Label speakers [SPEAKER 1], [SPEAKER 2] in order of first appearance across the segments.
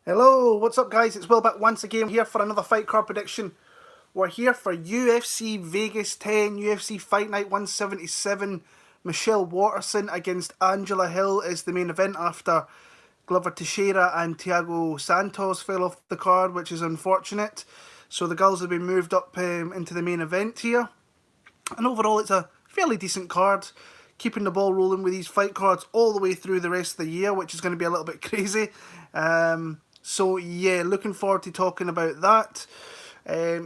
[SPEAKER 1] Hello, what's up guys? It's Will back once again here for another fight card prediction. We're here for UFC Vegas 10, UFC Fight Night 177. Michelle Waterson against Angela Hill is the main event after Glover Teixeira and Thiago Santos fell off the card, which is unfortunate. So the girls have been moved up into the main event here. And overall it's a fairly decent card. Keeping the ball rolling with these fight cards all the way through the rest of the year, which is going to be a little bit crazy. So yeah, looking forward to talking about that.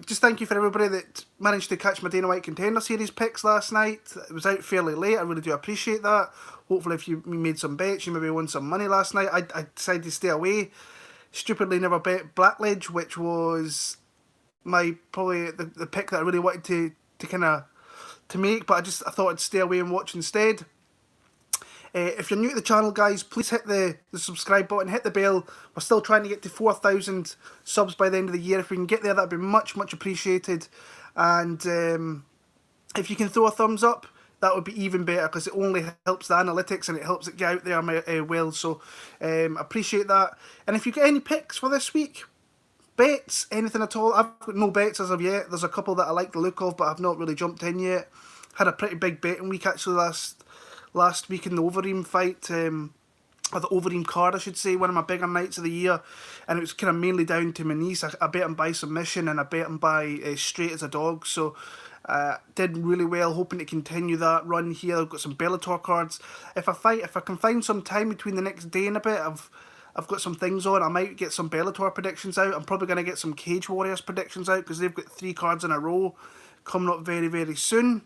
[SPEAKER 1] Just thank you for everybody that managed to catch my Dana White Contender Series picks last night. It was out fairly late. I really do appreciate that. Hopefully if you made some bets, you maybe won some money last night. I decided to stay away. Stupidly never bet Blackledge, which was my probably the pick that I really wanted to kind of to make, but I thought I'd stay away and watch instead. If you're new to the channel, guys, please hit the subscribe button, hit the bell. We're still trying to get to 4,000 subs by the end of the year. If we can get there, that'd be much appreciated. And if you can throw a thumbs up, that would be even better, because it only helps the analytics and it helps it get out there well. So appreciate that. And if you get any picks for this week, bets, anything at all, I've got no bets as of yet. There's a couple that I like the look of, but I've not really jumped in yet. Had a pretty big betting week actually last week in the Overeem fight, or the Overeem card I should say, one of my bigger nights of the year, and it was kind of mainly down to my niece. I bet him by submission and I bet him by straight as a dog, so did really well, hoping to continue that run here. I've got some Bellator cards. If I can find some time between the next day and a bit, I've got some things on. I might get some Bellator predictions out. I'm probably going to get some Cage Warriors predictions out, because they've got 3 cards in a row coming up very soon.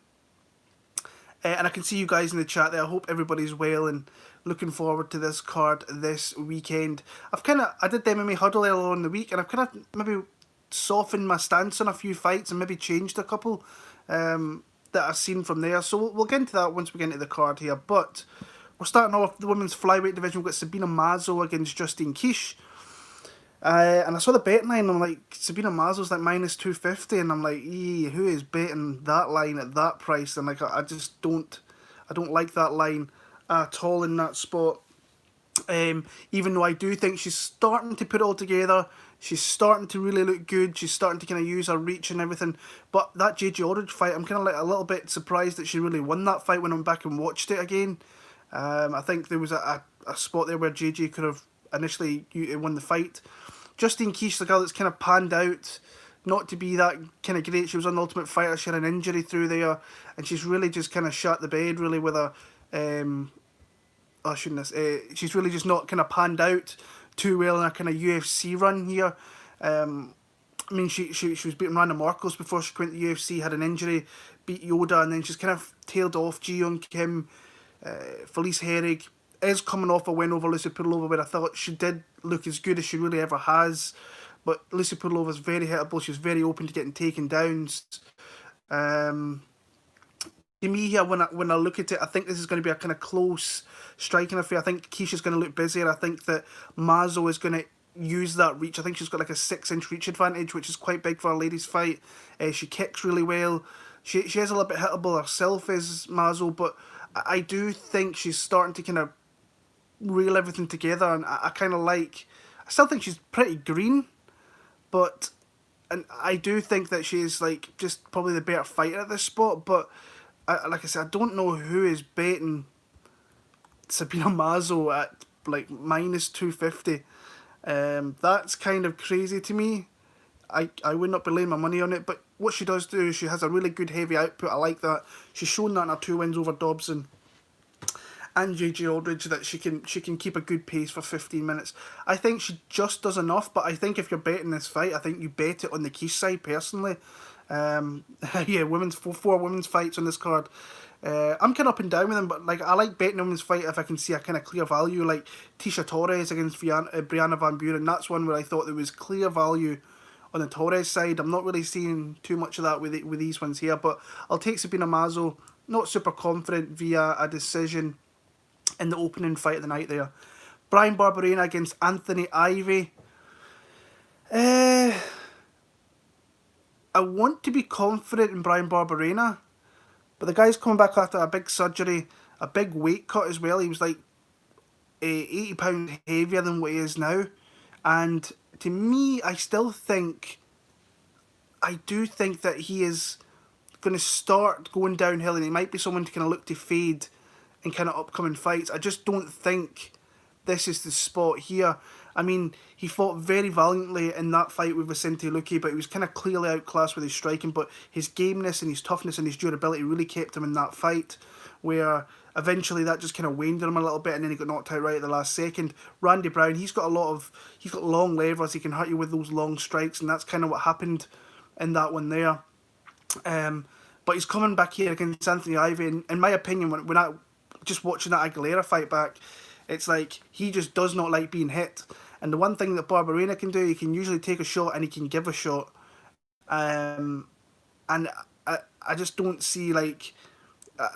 [SPEAKER 1] And I can see you guys in the chat there. I hope everybody's well and looking forward to this card this weekend. I did the MMA huddle earlier on in the week, and I've kind of maybe softened my stance on a few fights and maybe changed a couple that I've seen from there. So we'll get into that once we get into the card here. But we're starting off with the women's flyweight division. We've got Sabina Mazo against Justine Quiche. And I saw the bet line, and I'm like, Sabina Mazo's like minus 250, and I'm like, who is betting that line at that price? And like, I just don't like that line at all in that spot. Even though I do think she's starting to put it all together, she's starting to really look good, she's starting to kind of use her reach and everything. But that JJ Aldridge fight, I'm kind of like a little bit surprised that she really won that fight when I went back and watched it again. I think there was a spot there where JJ could have initially won the fight. Justine Quiche, the girl that's kind of panned out not to be that kind of great. She was on the Ultimate Fighter, she had an injury through there, and she's really just kind of shut the bed really with her. She's really just not kind of panned out too well in her kind of UFC run here. I mean, she was beating Randa Marcos before she went to the UFC, had an injury, beat Yoda, and then she's kind of tailed off Ji Young Kim, Felice Herrig. Is coming off a win over Lucy Pudilova, where I thought she did look as good as she really ever has. But Lucy Pudilova's very hittable. She's very open to getting taken down. To me here, when I look at it, I think this is going to be a kind of close striking affair. I think Keisha's going to look busier. I think that Mazo is going to use that reach. I think she's got like a 6-inch reach advantage, which is quite big for a ladies' fight. She kicks really well. She is a little bit hittable herself, is Mazo, but I do think she's starting to kind of reel everything together, and I still think she's pretty green, but and I do think that she's like just probably the better fighter at this spot. But like I said, I don't know who is betting Sabina Mazo at like minus 250. That's kind of crazy to me. I would not be laying my money on it, but what she does do is she has a really good heavy output. I like that. She's shown that in her 2 wins over Dobson and JJ Aldridge, that she can keep a good pace for 15 minutes. I think she just does enough, but I think if you're betting this fight, I think you bet it on the Kish side personally. Yeah, four women's fights on this card. I'm kind of up and down with them, but like I like betting on this fight if I can see a kind of clear value, like Tisha Torres against Brianna Van Buren. That's one where I thought there was clear value on the Torres side. I'm not really seeing too much of that with these ones here, but I'll take Sabina Mazo. Not super confident via a decision in the opening fight of the night there. Bryan Barberena against Anthony Ivy. I want to be confident in Bryan Barberena, but the guy's coming back after a big surgery, a big weight cut as well. He was like 80 pounds heavier than what he is now, And to me, I do think that he is going to start going downhill, and he might be someone to kind of look to fade in kind of upcoming fights. I just don't think this is the spot here. I mean, he fought very valiantly in that fight with Vicente Luque, but he was kind of clearly outclassed with his striking, but his gameness and his toughness and his durability really kept him in that fight, where eventually that just kind of waned on him a little bit, and then he got knocked out right at the last second. Randy Brown, he's got long levers, he can hurt you with those long strikes, and that's kind of what happened in that one there. But he's coming back here against Anthony Ivey, and in my opinion, when I just watching that Aguilera fight back, it's like he just does not like being hit. And the one thing that Barbarina can do, he can usually take a shot and he can give a shot. And I just don't see, like,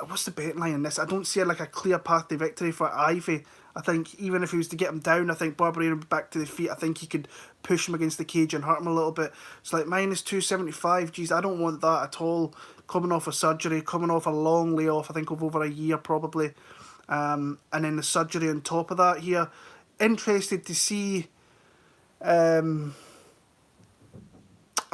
[SPEAKER 1] what's the bet line in this? I don't see like a clear path to victory for Ivey. I think even if he was to get him down, I think Barbarina would be back to the feet. I think he could push him against the cage and hurt him a little bit. It's like minus 275. Geez, I don't want that at all. Coming off a surgery, coming off a long layoff, I think of over a year probably. And then the surgery on top of that here. Interested to see... I'm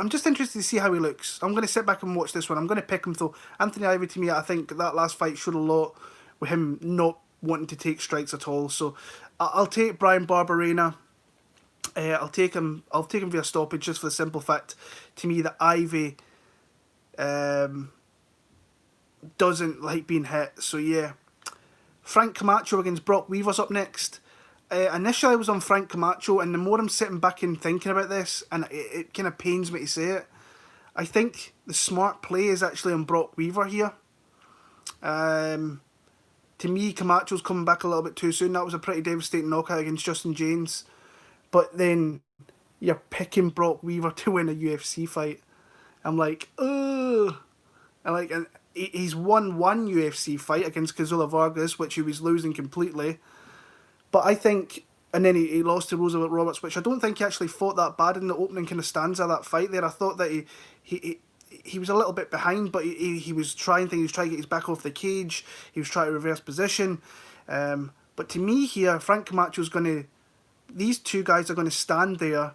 [SPEAKER 1] just interested to see how he looks. I'm going to sit back and watch this one. I'm going to pick him though. Anthony Ivey, to me, I think that last fight showed a lot with him not wanting to take strikes at all. So I'll take Bryan Barberena. I'll take him via stoppage just for the simple fact, to me, that Ivey doesn't like being hit. So yeah. Frank Camacho against Brok Weaver's up next. Initially I was on Frank Camacho, and the more I'm sitting back and thinking about this, and it kind of pains me to say it, I think the smart play is actually on Brok Weaver here. To me, Camacho's coming back a little bit too soon. That was a pretty devastating knockout against Justin James. But then you're picking Brok Weaver to win a UFC fight. I'm like, ugh. And he's won one UFC fight against Kazula Vargas, which he was losing completely. But I think, and then he lost to Roosevelt Roberts, which I don't think he actually fought that bad in the opening kind of stanza of that fight there. I thought that he was a little bit behind, but he was trying things. He was trying to get his back off the cage. He was trying to reverse position. But to me here, Frank Camacho's going to... These two guys are going to stand there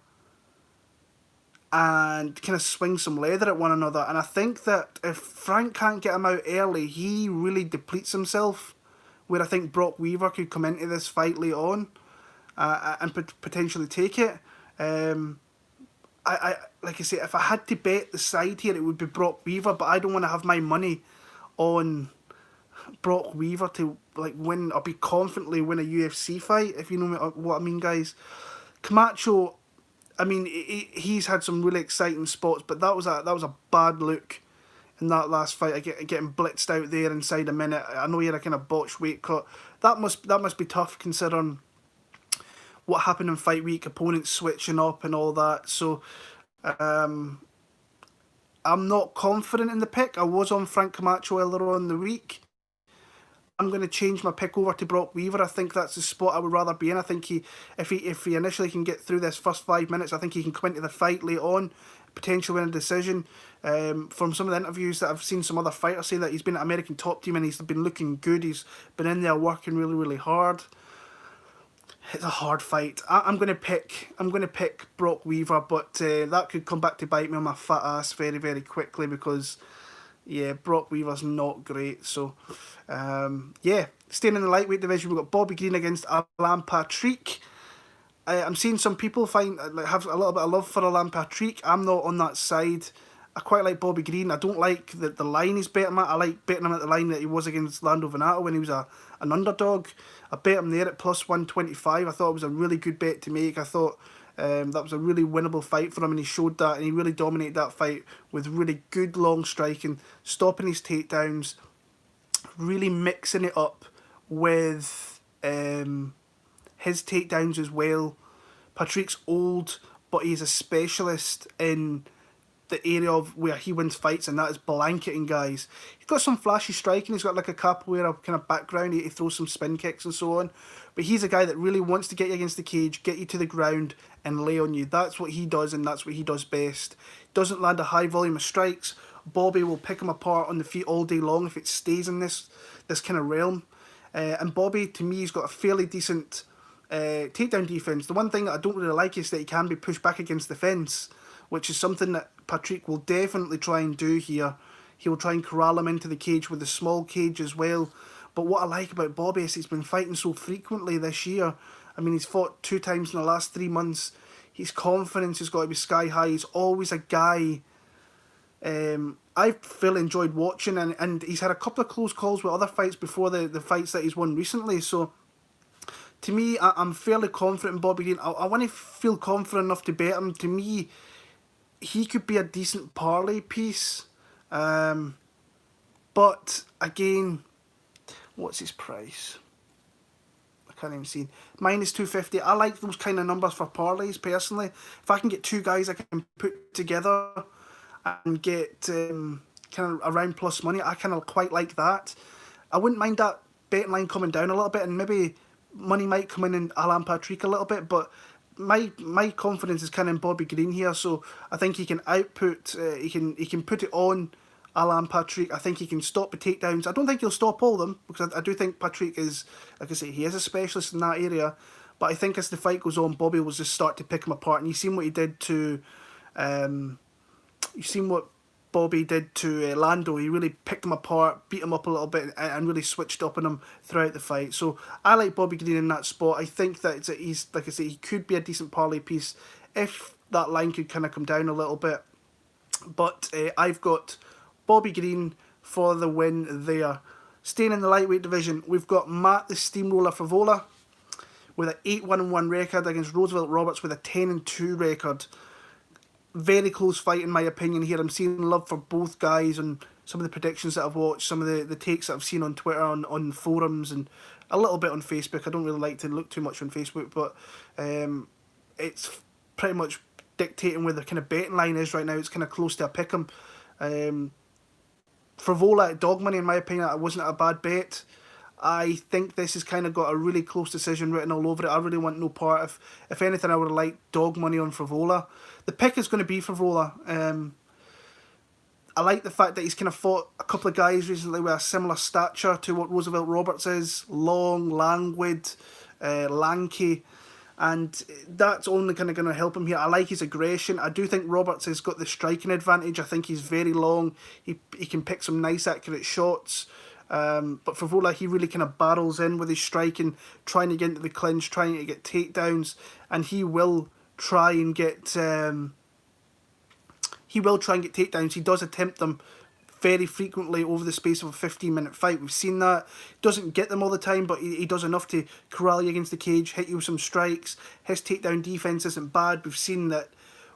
[SPEAKER 1] and kind of swing some leather at one another. And I think that if Frank can't get him out early, he really depletes himself, where I think Brok Weaver could come into this fight late on and potentially take it. I like I say, if I had to bet the side here, it would be Brok Weaver, but I don't want to have my money on Brok Weaver to like win or be confidently win a UFC fight, if you know what I mean, guys. Camacho, I mean, he's had some really exciting spots, but that was a bad look in that last fight. Getting blitzed out there inside a minute. I know he had a kind of botched weight cut. That must be tough considering what happened in fight week, opponents switching up and all that. So I'm not confident in the pick. I was on Frank Camacho earlier on in the week. I'm going to change my pick over to Brok Weaver. I think that's the spot I would rather be in. I think if he initially can get through this first 5 minutes, I think he can come into the fight late on, potentially win a decision. From some of the interviews that I've seen some other fighters say that he's been at American Top Team and he's been looking good. He's been in there working really, really hard. It's a hard fight. I'm going to pick Brok Weaver, but that could come back to bite me on my fat ass very, very quickly because, yeah, Brok Weaver's not great. So, yeah, staying in the lightweight division, we've got Bobby Green against Alan Patrick. I'm seeing some people have a little bit of love for Alan Patrick. I'm not on that side. I quite like Bobby Green. I don't like the line he's betting him at. I like betting him at the line that he was against Lando Venato when he was an underdog. I bet him there at plus 125. I thought it was a really good bet to make. I thought that was a really winnable fight for him, and he showed that, and he really dominated that fight with really good long striking, stopping his takedowns, really mixing it up with his takedowns as well. Patrick's old, but he's a specialist in the area of where he wins fights, and that is blanketing guys. He's got some flashy striking. He's got like a capoeira kind of background. He throws some spin kicks and so on. But he's a guy that really wants to get you against the cage, get you to the ground, and lay on you. That's what he does, and that's what he does best. Doesn't land a high volume of strikes. Bobby will pick him apart on the feet all day long if it stays in this kind of realm. And Bobby, to me, he's got a fairly decent takedown defense. The one thing that I don't really like is that he can be pushed back against the fence, which is something that Patrick will definitely try and do here. He will try and corral him into the cage with a small cage as well. But what I like about Bobby is he's been fighting so frequently this year. I mean, he's fought 2 times in the last 3 months. His confidence has got to be sky high. He's always a guy I've really enjoyed watching, and he's had a couple of close calls with other fights before the fights that he's won recently. So to me, I'm fairly confident in Bobby Green. I want to feel confident enough to bet him. To me, he could be a decent parlay piece. But again, what's his price? I can't even see. Minus 250. I like those kind of numbers for parlays personally. If I can get 2 guys I can put together and get kind of around plus money, I kind of quite like that. I wouldn't mind that betting line coming down a little bit, and maybe money might come in Alan Patrick a little bit, but my confidence is kind of in Bobby Green here, so I think he can output, he can put it on Alan Patrick. I think he can stop the takedowns. I don't think he'll stop all of them, because I do think Patrick is, like I say, he is a specialist in that area, but I think as the fight goes on, Bobby will just start to pick him apart, and you've seen what he did to... You've seen what Bobby did to Lando. He really picked him apart, beat him up a little bit, and really switched up on him throughout the fight. So I like Bobby Green in that spot. I think that he's, like I say, he could be a decent parlay piece if that line could kind of come down a little bit. But I've got Bobby Green for the win there. Staying in the lightweight division, we've got Matt the Steamroller Frevola with an 8-1-1 record against Roosevelt Roberts with a 10-2 record. Very close fight in my opinion here. I'm seeing love for both guys and some of the predictions that I've watched, some of the takes that I've seen on Twitter, on forums, and a little bit on Facebook. I don't really like to look too much on Facebook, but it's pretty much dictating where the kind of betting line is right now. It's kind of close to a pick'em. Frevola at dog money, in my opinion, it wasn't a bad bet. I think this has kind of got a really close decision written all over it. I really want no part. If anything, I would have liked dog money on Frevola. The pick is going to be Frevola. I like the fact that he's kind of fought a couple of guys recently with a similar stature to what Roosevelt Roberts is. Long, languid, lanky. And that's only kind of going to help him here. I like his aggression. I do think Roberts has got the striking advantage. I think he's very long. He can pick some nice, accurate shots. But Frevola, he really kind of barrels in with his striking, trying to get into the clinch, trying to get takedowns, and he will try and get takedowns. He does attempt them very frequently over the space of a 15-minute fight. We've seen that. Doesn't get them all the time, but he does enough to corral you against the cage, hit you with some strikes. His takedown defense isn't bad. We've seen that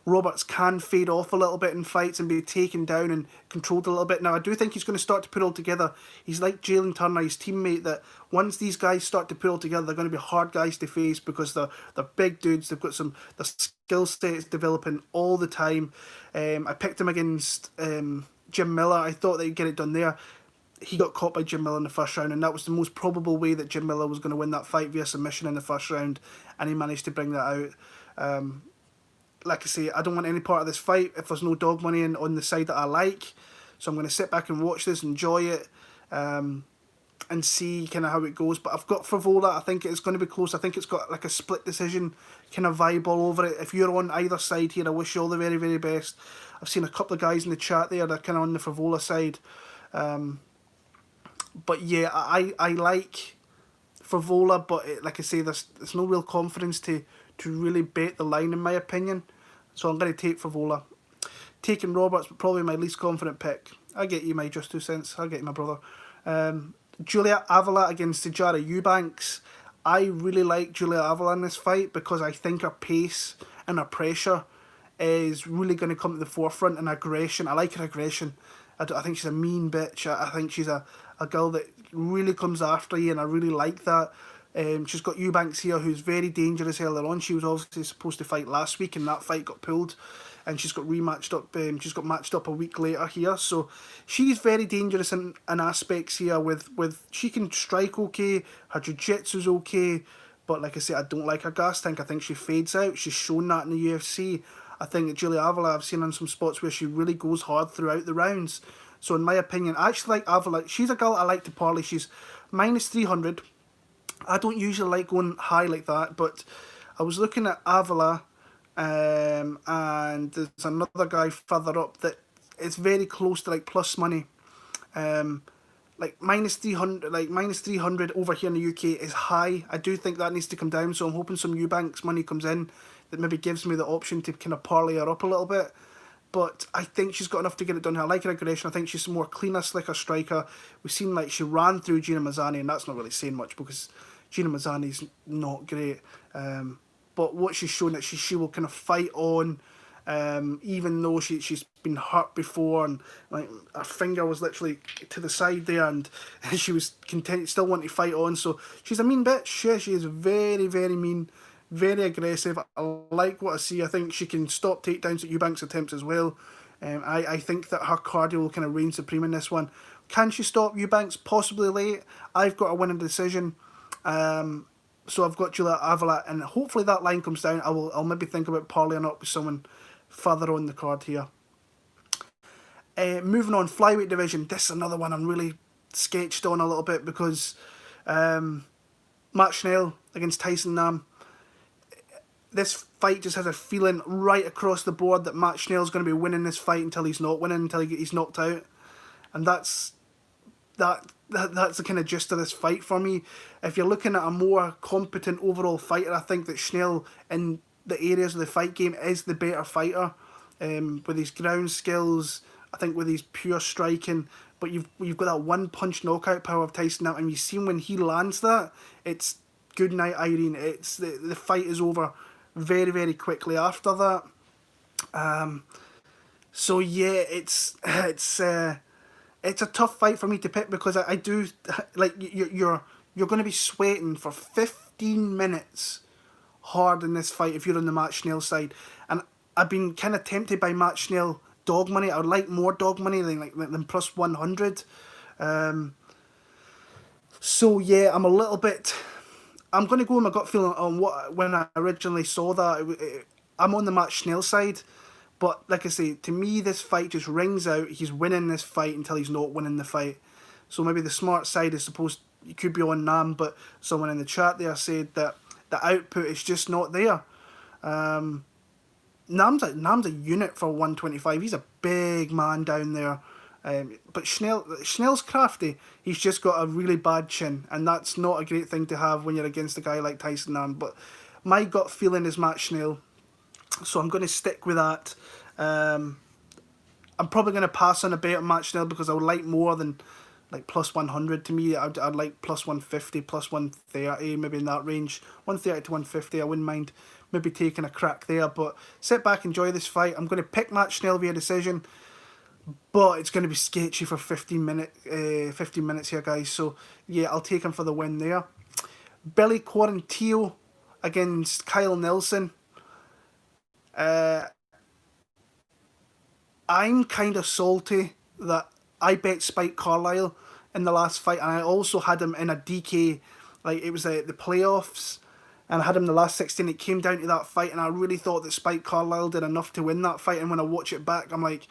[SPEAKER 1] Roberts can fade off a little bit in fights and be taken down and controlled a little bit. Now, I do think he's going to start to put it all together. He's like Jalin Turner, his teammate, that once these guys start to put it all together, they're going to be hard guys to face because they're big dudes. They've got the skill sets developing all the time. I picked him against Jim Miller. I thought that he'd get it done there. He got caught by Jim Miller in the first round, and that was the most probable way that Jim Miller was going to win that fight, via submission in the first round, and he managed to bring that out. Like I say, I don't want any part of this fight if there's no dog money on the side that I like. So I'm going to sit back and watch this, enjoy it, and see kind of how it goes. But I've got Frevola. I think it's going to be close. I think it's got like a split decision kind of vibe all over it. If you're on either side here, I wish you all the very, very best. I've seen a couple of guys in the chat there that are kind of on the Frevola side. But yeah, I like Frevola, but like I say, there's no real confidence to really bet the line, in my opinion. So I'm going to take Frevola. Taking Roberts, probably my least confident pick. I get you my just 2 cents. I get you, my brother. Julia Avila against Sijara Eubanks. I really like Julia Avila in this fight because I think her pace and her pressure is really going to come to the forefront, and aggression. I like her aggression. I think she's a mean bitch. I think she's a girl that really comes after you, and I really like that. She's got Eubanks here, who's very dangerous earlier on. She was obviously supposed to fight last week, and that fight got pulled, and she's got rematched up. She's got matched up a week later here, so she's very dangerous in aspects here. With she can strike okay, her jiu-jitsu's okay, but like I say, I don't like her gas tank. I think she fades out. She's shown that in the UFC. I think that Julia Avila, I've seen on some spots where she really goes hard throughout the rounds. So in my opinion, I actually like Avila. She's a girl I like to parlay. She's minus 300. I don't usually like going high like that, but I was looking at Avila, and there's another guy further up that it's very close to like plus money. Um, like minus 300, like minus 300 over here in the UK is high. I do think that needs to come down, so I'm hoping some Eubanks money comes in that maybe gives me the option to kind of parlay her up a little bit. But I think she's got enough to get it done here. I like her aggression. I think she's a more cleaner, slicker striker. We've seen like she ran through Gina Mazzani, and that's not really saying much because Gina Mazzani's not great. But what she's shown that she will kind of fight on, even though she's been hurt before, and like her finger was literally to the side there, and she was content, still wanting to fight on. So she's a mean bitch. Yeah, she is very, very mean, very aggressive. I like what I see. I think she can stop takedowns at Eubanks attempts as well. I think that her cardio will kind of reign supreme in this one. Can she stop Eubanks? Possibly late. I've got a winning decision. So I've got Julia Avila, and hopefully that line comes down. I'll maybe think about parlaying up with someone further on the card here. Moving on, Flyweight Division. This is another one I'm really sketched on a little bit because Matt Schnell against Tyson Nam. This fight just has a feeling right across the board that Matt Schnell's going to be winning this fight until he's not winning, until he's knocked out. And that's the kind of gist of this fight for me. If you're looking at a more competent overall fighter, I think that Schnell in the areas of the fight game is the better fighter. With his ground skills, I think with his pure striking, but you've got that one punch knockout power of Tyson now, and you've seen when he lands that, it's good night Irene. It's the fight is over very, very quickly after that. So yeah, it's a tough fight for me to pick because I do like you're going to be sweating for 15 minutes hard in this fight if you're on the Matt Schnell side, and I've been kind of tempted by Matt Schnell dog money. I would like more dog money than plus 100. So yeah, I'm going to go with my gut feeling on what when I originally saw that. I'm on the Matt Schnell side. But like I say, to me, this fight just rings out. He's winning this fight until he's not winning the fight. So maybe the smart side is supposed you could be on Nam, but someone in the chat there said that the output is just not there. Nam's a unit for 125. He's a big man down there. But Schnell's crafty. He's just got a really bad chin, and that's not a great thing to have when you're against a guy like Tyson Nam. But my gut feeling is Matt Schnell. So I'm going to stick with that. I'm probably going to pass on a bet on Matt Schnell because I would like more than like plus 100. To me, I'd like plus 150, plus 130, maybe in that range. 130 to 150, I wouldn't mind maybe taking a crack there. But sit back, enjoy this fight. I'm going to pick Matt Schnell via decision, but it's going to be sketchy for 15 minutes here, guys. So yeah, I'll take him for the win there. Billy Quarentillo against Kyle Nelson. I'm kind of salty that I bet Spike Carlyle in the last fight, and I also had him in a DK, like it was the playoffs, and I had him in the last 16. It came down to that fight, and I really thought that Spike Carlyle did enough to win that fight, and when I watch it back, I'm like,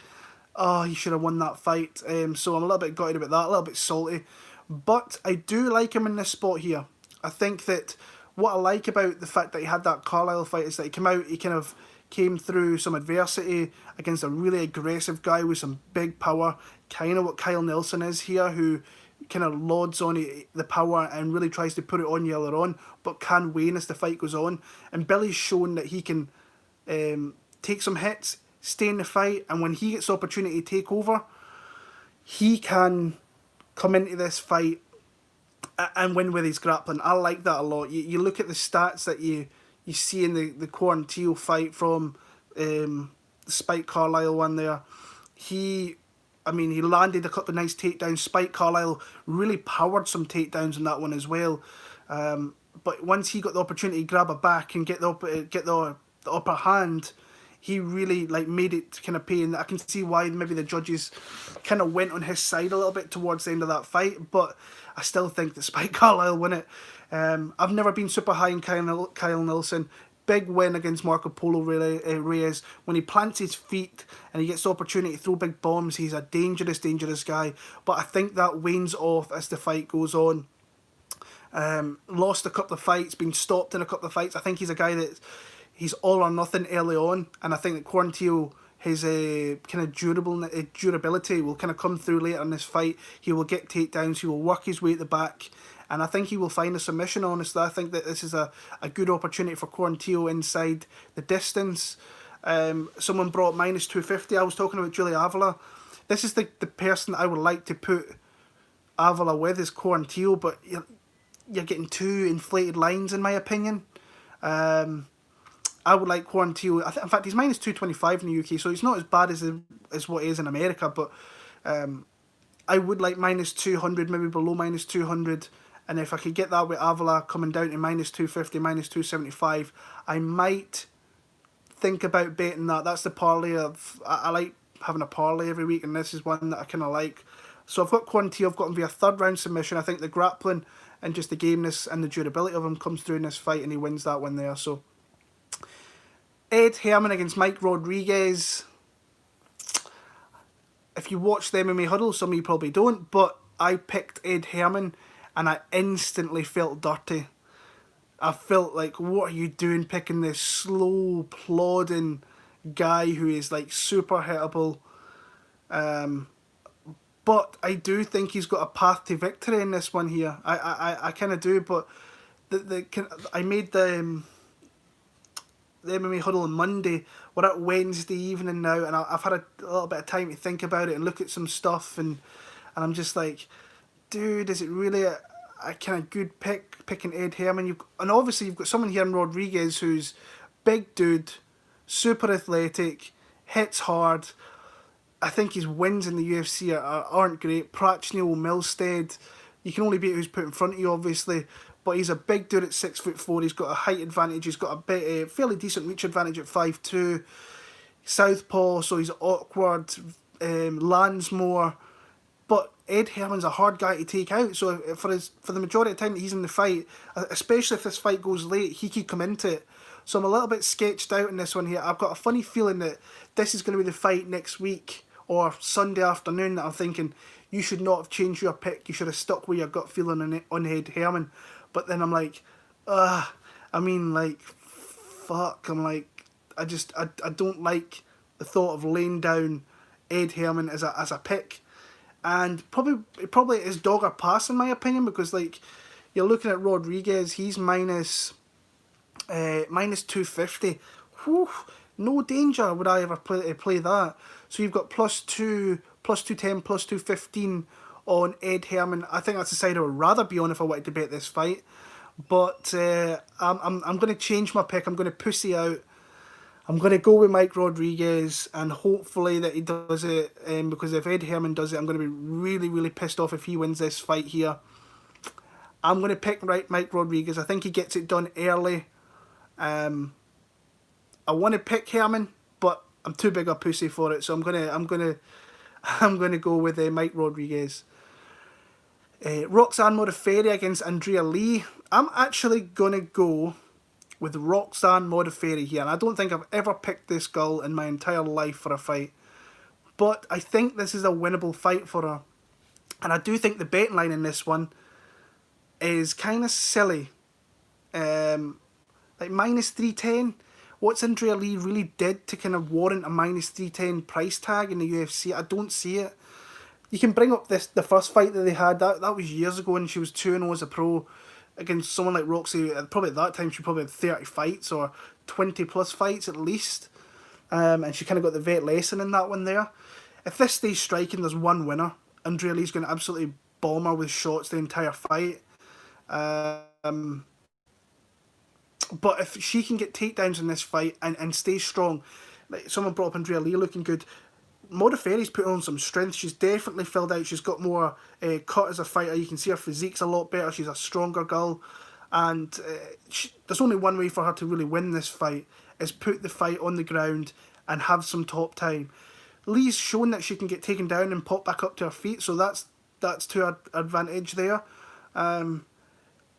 [SPEAKER 1] oh, he should have won that fight. So I'm a little bit gutted about that, a little bit salty, but I do like him in this spot here. I think that what I like about the fact that he had that Carlyle fight is that he came through some adversity against a really aggressive guy with some big power, kind of what Kyle Nelson is here, who kind of lauds on the power and really tries to put it on you earlier on, but can wane as the fight goes on. And Billy's shown that he can take some hits, stay in the fight, and when he gets the opportunity to take over, he can come into this fight and win with his grappling. I like that a lot. You look at the stats that you see in the Quarentillo fight from the Spike Carlyle one there. He landed a couple of nice takedowns. Spike Carlyle really powered some takedowns in that one as well. But once he got the opportunity to grab a back and get the upper hand, he really made it kind of pay. And I can see why maybe the judges kind of went on his side a little bit towards the end of that fight. But I still think that Spike Carlyle won it. I've never been super high in Kyle Nelson. Big win against Marco Polo Reyes. When he plants his feet and he gets the opportunity to throw big bombs, he's a dangerous, dangerous guy. But I think that wanes off as the fight goes on. Lost a couple of fights, been stopped in a couple of fights. I think he's a guy that he's all or nothing early on, and I think that Quarentillo, his kind of durability will kind of come through later in this fight. He will get takedowns, he will work his way at the back, and I think he will find a submission, honestly. I think that this is a good opportunity for Quarentillo inside the distance. Someone brought minus 250. I was talking about Julia Avila. This is the person I would like to put Avila with, is Quarentillo, but you're getting two inflated lines in my opinion. I would like Quarentillo. In fact, he's minus 225 in the UK, so he's not as bad as what he is in America, but I would like minus 200, maybe below minus 200, and if I could get that with Avila coming down to minus 250, minus 275, I might think about betting that. That's the parlay I like having a parlay every week, and this is one that I kind of like. So I've got Quarentillo, I've got him via third round submission. I think the grappling and just the gameness and the durability of him comes through in this fight, and he wins that one there. So Ed Herman against Mike Rodriguez. If you watch the MMA Huddle, some of you probably don't, but I picked Ed Herman and I instantly felt dirty. I felt like, what are you doing picking this slow, plodding guy who is like super hittable? But I do think he's got a path to victory in this one here. I kind of do, but I made the MMA Huddle on Monday. We're at Wednesday evening now, and I've had a little bit of time to think about it and look at some stuff, and I'm just like, dude, is it really a kind of good picking Ed Herman? And obviously you've got someone here in Rodriguez who's big dude, super athletic, hits hard. I think his wins in the UFC aren't great. Prachnio, Milstead, you can only beat who's put in front of you, obviously. But he's a big dude at 6'4". He's got a height advantage. He's got a fairly decent reach advantage at 5'2". Southpaw, so he's awkward. Lands more. But Ed Herman's a hard guy to take out. So for the majority of the time that he's in the fight, especially if this fight goes late, he could come into it. So I'm a little bit sketched out in this one here. I've got a funny feeling that this is going to be the fight next week or Sunday afternoon that I'm thinking, you should not have changed your pick. You should have stuck with your gut feeling on Ed Herman. But then I'm like, fuck. I'm like, I don't like the thought of laying down Ed Herman as a pick. And probably is dog or pass in my opinion, because like, you're looking at Rodriguez, he's minus 250. Whew, no danger would I ever play that. So you've got plus 210, plus 215 on Ed Herman. I think that's the side I would rather be on if I wanted to bet this fight. But I'm going to change my pick. I'm going to pussy out. I'm going to go with Mike Rodriguez, and hopefully that he does it. Because if Ed Herman does it, I'm going to be really, really pissed off if he wins this fight here. I'm going to pick Mike Rodriguez. I think he gets it done early. I want to pick Herman, but I'm too big a pussy for it. So I'm gonna go with Mike Rodriguez. Roxanne Modaferri against Andrea Lee. I'm actually gonna go with Roxanne Modaferri here, and I don't think I've ever picked this girl in my entire life for a fight, but I think this is a winnable fight for her, and I do think the betting line in this one is kind of silly. Like minus 310. What's Andrea Lee really did to kind of warrant a minus 310 price tag in the UFC? I don't see it. You can bring up the first fight that they had. That was years ago, and she was 2-0 as a pro against someone like Roxy. Probably at that time she probably had 30 fights or 20 plus fights at least. And she kind of got the vet lesson in that one there. If this stays striking, there's one winner. Andrea Lee's going to absolutely bomb her with shots the entire fight. But if she can get takedowns in this fight and stay strong, like someone brought up Andrea Lee looking good. Modaferri's put on some strength. She's definitely filled out. She's got more cut as a fighter. You can see her physique's a lot better. She's a stronger girl. And there's only one way for her to really win this fight, is put the fight on the ground and have some top time. Lee's shown that she can get taken down and pop back up to her feet, so that's to her advantage there. I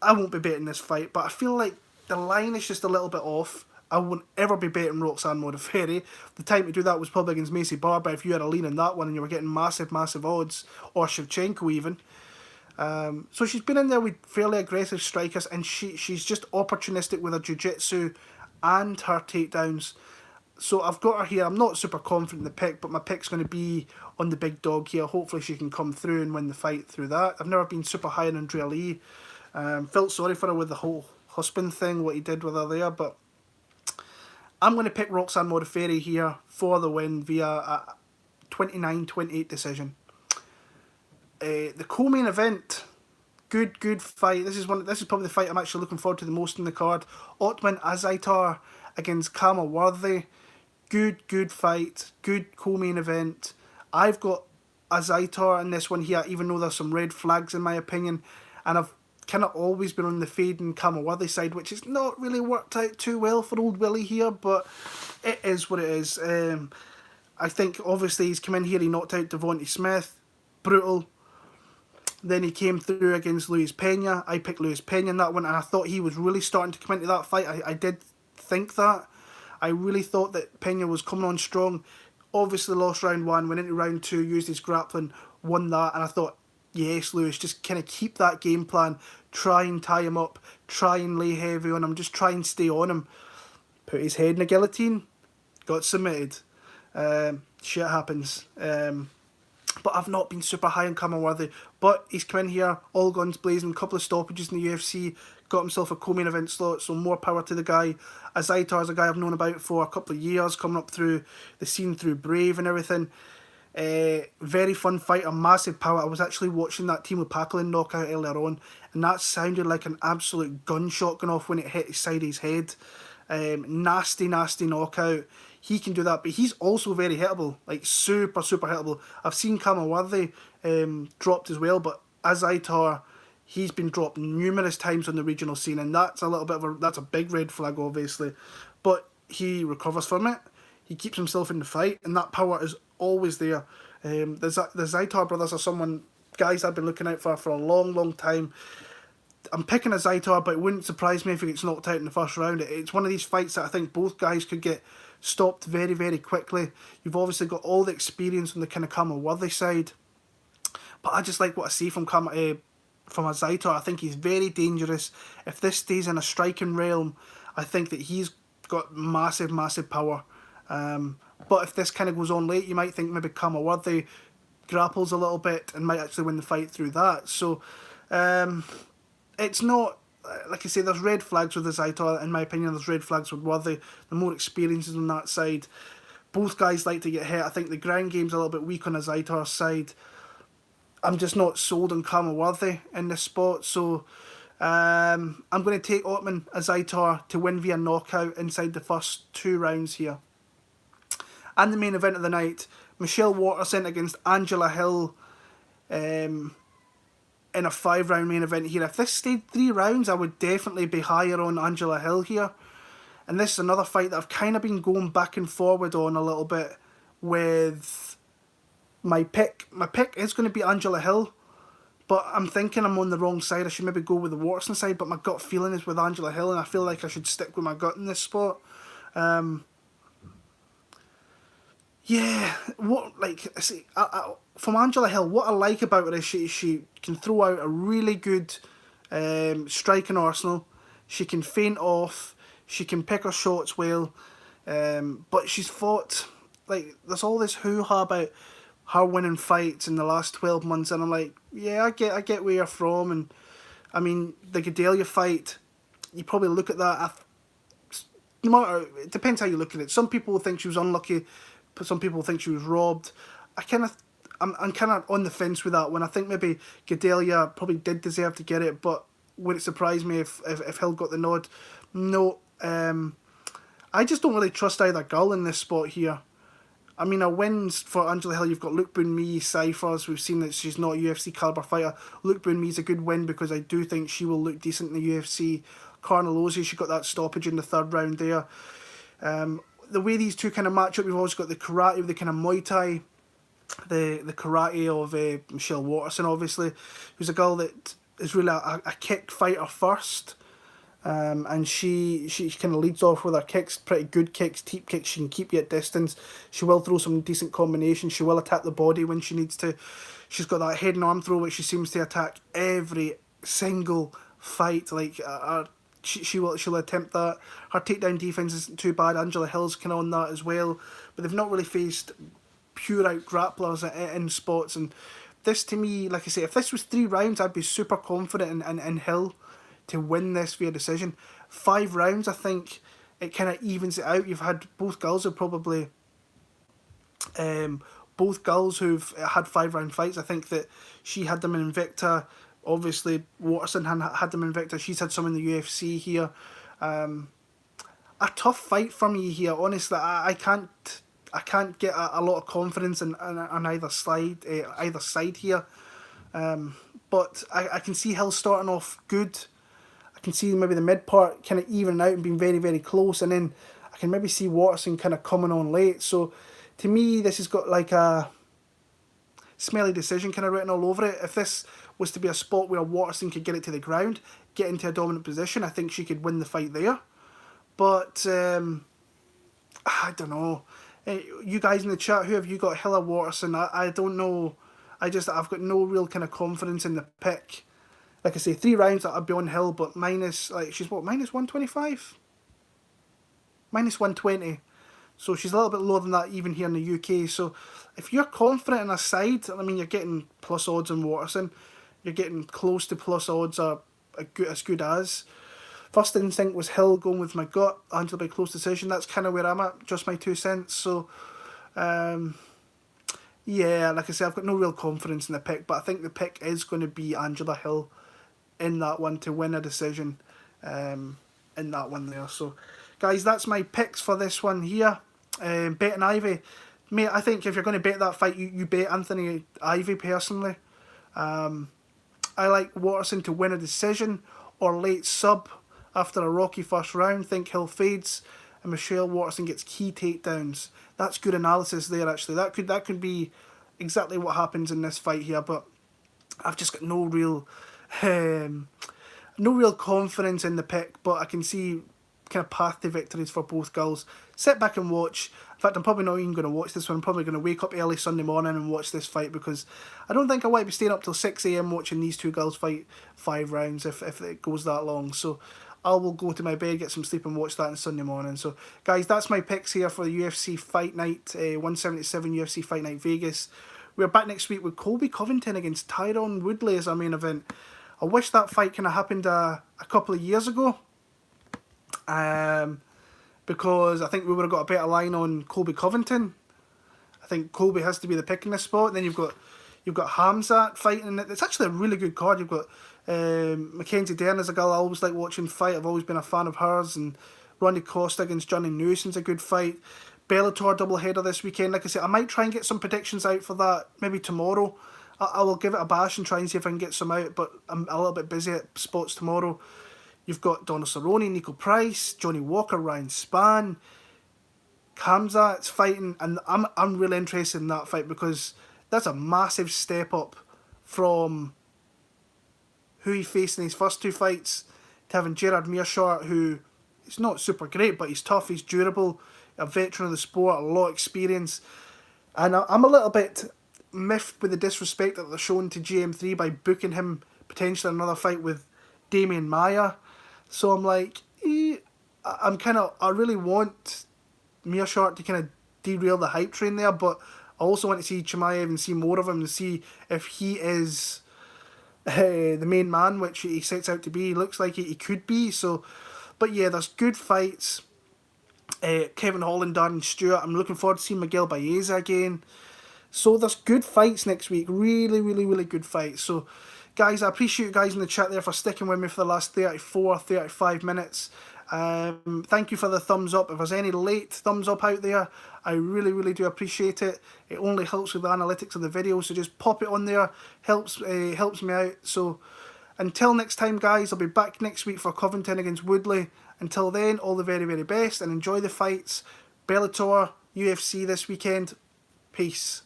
[SPEAKER 1] won't be betting this fight, but I feel like the line is just a little bit off. I won't ever be betting Roxanne Modaferri. The time to do that was probably against Macy Barber if you had a lean in that one and you were getting massive, massive odds, or Shevchenko even. So she's been in there with fairly aggressive strikers, and she's just opportunistic with her jiu-jitsu and her takedowns. So I've got her here. I'm not super confident in the pick, but my pick's going to be on the big dog here. Hopefully she can come through and win the fight through that. I've never been super high on Andrea Lee. Felt sorry for her with the whole husband thing, what he did with her there, but I'm going to pick Roxanne Modaferri here for the win via a 29-28 decision. The co-main event, good fight. This is probably the fight I'm actually looking forward to the most in the card. Ottman Azaitar against Khama. Good fight. Good co-main event. I've got Azaitar in this one here, even though there's some red flags in my opinion, and I've kind of always been on the fade and Khama side, which has not really worked out too well for old Willie here, but it is what it is. I think obviously he's come in here, he knocked out Devontae Smith, brutal. Then he came through against Luis Pena. I picked Luis Pena in that one, and I thought he was really starting to come into that fight. I did think that. I really thought that Pena was coming on strong. Obviously lost round 1, went into round 2, used his grappling, won that, and I thought, yes, Lewis, just kind of keep that game plan, try and tie him up, try and lay heavy on him, just try and stay on him. Put his head in a guillotine, got submitted. Shit happens. But I've not been super high on Khama, but he's come in here, all guns blazing, couple of stoppages in the UFC, got himself a co-main event slot, so more power to the guy. Azaitar is a guy I've known about for a couple of years, coming up through the scene through Brave and everything. Very fun fighter, massive power. I was actually watching that Timo Packalin knockout earlier on, and that sounded like an absolute gunshot going off when it hit the side of his head. Nasty knockout. He can do that, but he's also very hittable, like super hittable. I've seen Khama dropped as well, but Azaitar, he's been dropped numerous times on the regional scene, and that's a little bit of that's a big red flag, obviously. But he recovers from it. He keeps himself in the fight, and that power is always there. The Azaitar brothers are guys I've been looking out for a long time. I'm picking Azaitar, but it wouldn't surprise me if he gets knocked out in the first round. It's one of these fights that I think both guys could get stopped very quickly. You've obviously got all the experience on the kind of Khama side, but I just like what I see from Azaitar. I think he's very dangerous. If this stays in a striking realm, I think that he's got massive power. But if this kind of goes on late, you might think maybe Khama grapples a little bit and might actually win the fight through that. So it's not, like I say, there's red flags with Azaitar. In my opinion, there's red flags with Worthy. The more experiences on that side. Both guys like to get hit. I think the ground game's a little bit weak on Azaitar's side. I'm just not sold on Khama in this spot, so I'm going to take Ottman Azaitar to win via knockout inside the first 2 rounds here. And the main event of the night, Michelle Waterson against Angela Hill in a 5-round main event here. If this stayed 3 rounds, I would definitely be higher on Angela Hill here. And this is another fight that I've kind of been going back and forward on a little bit with my pick. My pick is going to be Angela Hill, but I'm thinking I'm on the wrong side. I should maybe go with the Waterson side, but my gut feeling is with Angela Hill, and I feel like I should stick with my gut in this spot. Yeah, from Angela Hill, what I like about her is she can throw out a really good striking arsenal. She can feint off. She can pick her shots well. But she's fought, like, there's all this hoo-ha about her winning fights in the last 12 months, and I'm like, yeah, I get where you're from. And I mean, the Gedalia fight, you probably look at that. No matter, it depends how you look at it. Some people think she was unlucky, but some people think she was robbed. I'm kind of on the fence with that one. I think maybe Gedalia probably did deserve to get it, but would it surprise me if Hill got the nod? No. I just don't really trust either girl in this spot here. I mean, her wins for Angela Hill, you've got Luke Boonmee, Cyphers. We've seen that she's not a UFC caliber fighter. Luke Boonmee's a good win because I do think she will look decent in the UFC. Carnelozzi, she got that stoppage in the 3rd round there. The way these two kind of match up, we've always got the karate, the kind of Muay Thai, the karate of Michelle Waterson, obviously, who's a girl that is really a kick fighter first. And she kind of leads off with her kicks, pretty good kicks, deep kicks. She can keep you at distance. She will throw some decent combinations. She will attack the body when she needs to. She's got that head and arm throw, which she seems to attack every single fight. Like she'll attempt that. Her takedown defense isn't too bad. Angela Hill's kind of on that as well, but they've not really faced pure out grapplers in spots. And this, to me, like I say, if this was 3 rounds, I'd be super confident in Hill to win this via decision. 5 rounds, I think it kind of evens it out. You've had both girls who've probably, both girls who've had 5-round fights. I think that she had them in Invicta. Obviously, Waterson had them in Invicta. She's had some in the UFC here. A tough fight for me here. Honestly, I can't get a lot of confidence in either side here. But I can see Hill starting off good. I can see maybe the mid part kind of evening out and being very, very close, and then I can maybe see Waterson kind of coming on late. So to me, this has got like a smelly decision kind of written all over it. If this was to be a spot where Waterson could get it to the ground, get into a dominant position, I think she could win the fight there. But I don't know. You guys in the chat, who have you got, Hill or Waterson? I don't know. I've got no real kind of confidence in the pick. Like I say, 3 rounds I'd be on Hill, but she's what, minus 125? Minus 120. So she's a little bit lower than that even here in the UK. So if you're confident in a side, I mean, you're getting plus odds on Waterson. You're getting close to plus odds or as good as. First instinct was Hill, going with my gut. Angela by close decision. That's kind of where I'm at. Just my 2 cents. So, yeah, like I said, I've got no real confidence in the pick, but I think the pick is going to be Angela Hill in that one to win a decision in that one there. So, guys, that's my picks for this one here. Betting Ivy. Mate, I think if you're going to bet that fight, you bet Anthony Ivy personally. I like Waterson to win a decision or late sub after a rocky first round. Think Hill fades and Michelle Waterson gets key takedowns. That's good analysis there, actually. That could be exactly what happens in this fight here, but I've just got no real confidence in the pick, but I can see kind of path to victories for both girls. Sit back and watch. In fact, I'm probably not even going to watch this one. I'm probably going to wake up early Sunday morning and watch this fight, because I don't think I want to be staying up till 6 AM watching these 2 girls fight 5 rounds if it goes that long. So I will go to my bed, get some sleep and watch that on Sunday morning. So guys, that's my picks here for the UFC Fight Night 177 UFC Fight Night Vegas. We're back next week with Colby Covington against Tyron Woodley as our main event. I wish that fight kind of happened a couple of years ago. Because I think we would have got a better line on Colby Covington. I think Colby has to be the pick in this spot. And then you've got Hamzat fighting. It's actually a really good card. You've got Mackenzie Dern is a girl I always like watching fight. I've always been a fan of hers. And Ronnie Costa against Johnny Newson's a good fight. Bellator doubleheader this weekend. Like I said, I might try and get some predictions out for that maybe tomorrow. I will give it a bash and try and see if I can get some out, but I'm a little bit busy at spots tomorrow. You've got Donna Cerrone, Nico Price, Johnny Walker, Ryan Spann, Khamzat's fighting, and I'm really interested in that fight because that's a massive step up from who he faced in his first 2 fights to having Gerard Meerschaert, who is not super great, but he's tough, he's durable, a veteran of the sport, a lot of experience. And I'm a little bit miffed with the disrespect that they're showing to GM3 by booking him potentially another fight with Damian Maia. So I'm like, I really want Meerschaert to kind of derail the hype train there, but I also want to see Chimaev and see more of him to see if he is the main man, which he sets out to be. He looks like he could be. So, but yeah, there's good fights. Kevin Holland, Darren Stewart. I'm looking forward to seeing Miguel Baeza again. So there's good fights next week. Really, really, really good fights. So, guys, I appreciate you guys in the chat there for sticking with me for the last 35 minutes. Thank you for the thumbs up. If there's any late thumbs up out there, I really, really do appreciate it. It only helps with the analytics of the video, so just pop it on there. Helps me out. So until next time, guys, I'll be back next week for Covington against Woodley. Until then, all the very, very best and enjoy the fights. Bellator, UFC this weekend. Peace.